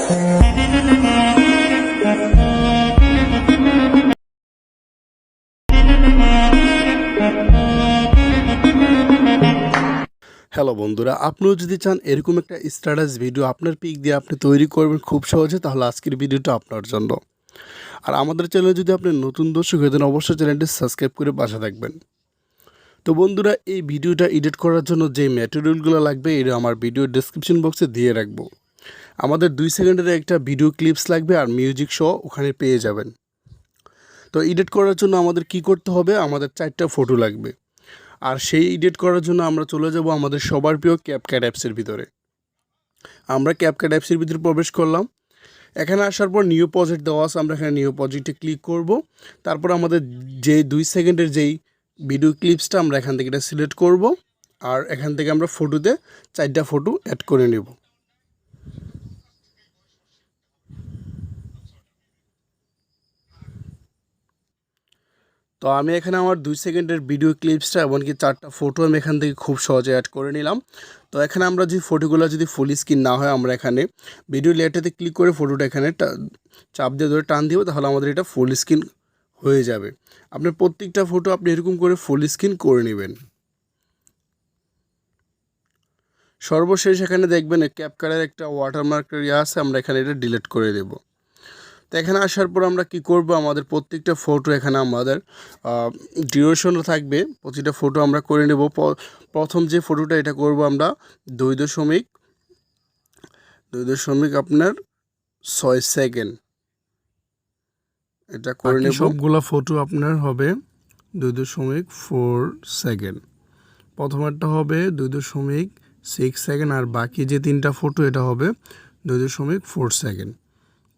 Hello বন্ধুরা, আপনিও যদি চান এরকম একটা স্ট্যাটাস ভিডিও আপনার পিক দিয়ে আপনি তৈরি করবেন খুব সহজে, তাহলে আজকের ভিডিওটা আপনার জন্য। আর আমাদের চ্যানেলে যদি আপনি নতুন দর্শক হয়ে থাকেন, অবশ্যই চ্যানেলটি সাবস্ক্রাইব করে পাশে থাকবেন। তো বন্ধুরা, এই ভিডিওটা এডিট করার জন্য যে ম্যাটেরিয়ালগুলো লাগবে এটা আমার ভিডিও ডেসক্রিপশন বক্সে দিয়ে রাখবো। আমাদের 2 সেকেন্ডের একটা ভিডিও ক্লিপস লাগবে আর মিউজিক সহ ওখানে পেয়ে যাবেন। তো এডিট করার জন্য আমাদের কি করতে হবে, আমাদের 4টা ফটো লাগবে। আর সেই এডিট করার জন্য আমরা চলে যাব আমাদের সবার প্রিয় ক্যাপকাট অ্যাপসের ভিতরে। আমরা ক্যাপকাট অ্যাপসের ভিতরে প্রবেশ করলাম। এখানে আসার পর নিউ প্রজেক্ট দেওয়া আছে, আমরা এখানে নিউ প্রজেক্টে ক্লিক করব। তারপর আমাদের যে 2 সেকেন্ডের যেই ভিডিও ক্লিপসটা আমরা এখান থেকে এটা সিলেক্ট করব। আর এখান থেকে আমরা ফটোতে 4টা ফটো অ্যাড করে নেব। তো আমি এখানে আমার 2 সেকেন্ডের ভিডিও ক্লিপসটা এমনকি 4টা ফটো আমি এখান থেকে খুব সহজে অ্যাড করে নিলাম। তো এখানে আমরা যে ফটোগুলো যদি ফুল স্ক্রিন না হয়, আমরা এখানে ভিডিও লেয়ারটাতে ক্লিক করে ফটোটা এখানে চাপ দিয়ে ধরে টান দিব, তাহলে আমাদের এটা ফুল স্ক্রিন হয়ে যাবে। আপনার প্রত্যেকটা ফটো আপনি এরকম করে ফুল স্ক্রিন করে নেবেন। সর্বশেষ এখানে দেখবেন ক্যাপকাটের একটা ওয়াটারমার্ক ইয়ে আছে, আমরা এখানে এটা ডিলিট করে দেব। তো এখানে আসার পর আমরা কি করব, আমাদের প্রত্যেকটা ফটো এখানে আমাদের ডিউরেশনও থাকবে। প্রতিটা ফটো আমরা করে নেব। প্রথম যে ফটোটা এটা করব আমরা 2.2 আপনার 6 সেকেন্ড এটা করে নেব। সবগুলো ফটো আপনার হবে 2.4 সেকেন্ড। প্রথমেরটা হবে 2.6 সেকেন্ড, আর বাকি যে 3টা ফটো এটা হবে 2.4 সেকেন্ড।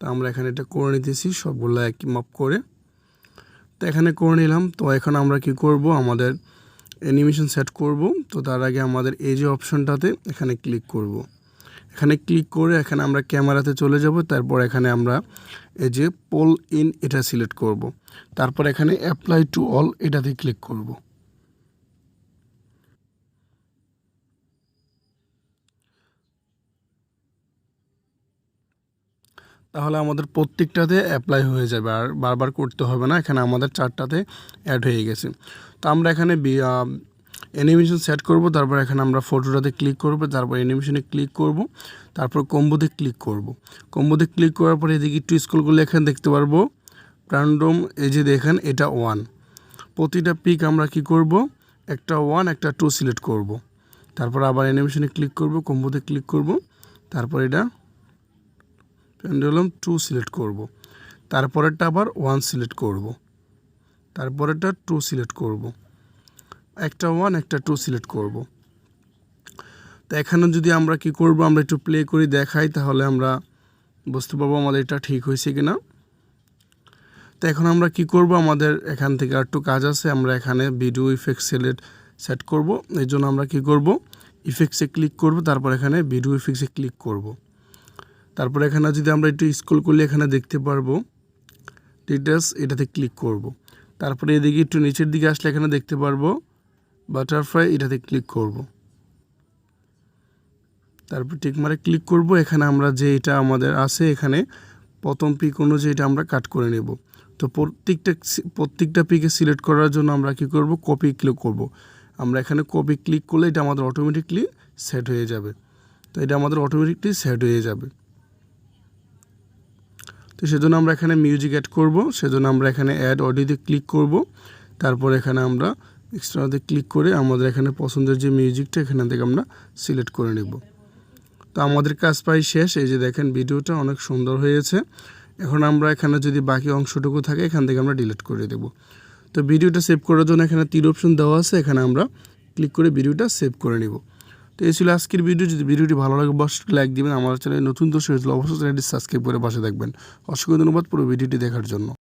তো আমরা এখানে এটা করে নিতেছি সবগুলো একই মাপ করে। তো এখানে করে নিলাম। তো এখন আমরা কি করব, আমাদের অ্যানিমেশন সেট করব। তো তার আগে আমাদের এই যে অপশনটাতে এখানে ক্লিক করব। এখানে ক্লিক করে এখানে আমরা ক্যামেরাতে চলে যাব। তারপর এখানে আমরা এই যে পুল ইন এটা সিলেক্ট করব। তারপর এখানে অ্যাপ্লাই টু অল এটাতে ক্লিক করব। তাহলে আমাদের প্রত্যেকটাতে অ্যাপ্লাই হয়ে যাবে, আর বারবার করতে হবে না। এখানে আমাদের 4টাতে অ্যাড হয়ে গেছে। তো আমরা এখানে অ্যানিমেশন সেট করব। তারপর এখানে আমরা ফটোটাতে ক্লিক করব, তারপর অ্যানিমেশনে ক্লিক করব, তারপর কম্বোতে ক্লিক করব। কম্বোতে ক্লিক করার পরে এদিকে একটু স্ক্রল করলে এখানে দেখতে পারবো প্যান্ডম, এই যে দেখেন এটা 1। প্রতিটা পিক আমরা কি করব, একটা 1 একটা 2 সিলেক্ট করব। তারপর আবার অ্যানিমেশনে ক্লিক করব, কম্বোতে ক্লিক করব, তারপর এটা পেন্ডুলাম 2 সিলেক্ট করব। তারপরেরটা আবার 1 সিলেক্ট করব, তারপরেরটা 2 সিলেক্ট করব, একটা 1 একটা 2 সিলেক্ট করব। তো এখানে যদি আমরা কি করব, আমরা একটু প্লে করে দেখাই, তাহলে আমরা বুঝতে পারবো আমাদের এটা ঠিক হয়েছে কিনা। তো এখন আমরা কি করব, আমাদের এখান থেকে আর একটু কাজ আছে। আমরা এখানে ভিডিও ইফেক্ট সেট করব। এই জন্য আমরা কি করব, ইফেক্টসে ক্লিক করব, তারপর এখানে ভিডিও ইফেক্টসে ক্লিক করব। তারপর এখানে যদি আমরা একটু স্ক্রল করলে এখানে দেখতে পারবো ডিটেলস, এটাতে ক্লিক করব। তারপরে এদিকে একটু নিচের দিকে আসলে এখানে দেখতে পারবো বাটারফ্লাই, এটাতে ক্লিক করব। তারপর টিকমারে ক্লিক করব। এখানে আমরা যে এটা আমাদের আছে এখানে প্রথম পিক অনুযায়ী এটা আমরা কাট করে নেব। তো প্রত্যেকটা পিকে সিলেক্ট করার জন্য আমরা কি করব, কপি ক্লিক করব। আমরা এখানে কপি ক্লিক করলে এটা আমাদের অটোমেটিকলি সেট হয়ে যাবে। তো এটা আমাদের অটোমেটিকলি সেট হয়ে যাবে। তো সেজন্য আমরা এখানে মিউজিক অ্যাড করব। সেজন্য আমরা এখানে অ্যাড অডিওতে ক্লিক করব। তারপর এখানে আমরা এক্সট্রাতে ক্লিক করে আমাদের এখানে পছন্দের যে মিউজিকটা এখান থেকে আমরা সিলেক্ট করে নেব। তো আমাদের কাজ প্রায় শেষ। এই যে দেখেন ভিডিওটা অনেক সুন্দর হয়েছে। এখন আমরা এখানে যদি বাকি অংশটুকু থাকে এখান থেকে আমরা ডিলিট করে দেব। তো ভিডিওটা সেভ করার জন্য এখানে 3 অপশন দেওয়া আছে, এখানে আমরা ক্লিক করে ভিডিওটা সেভ করে নেব। তো এই ছিল আজকের ভিডিও। যদি ভিডিওটি ভালো লাগে অবশ্যই লাইক দিবেন। আমার চ্যানেলে নতুন দর্শক হয়েছিল অবশ্যই চ্যানেলটি সাবস্ক্রাইব করে পাশে থাকবেন। অসংখ্য ধন্যবাদ পুরো ভিডিওটি দেখার জন্য।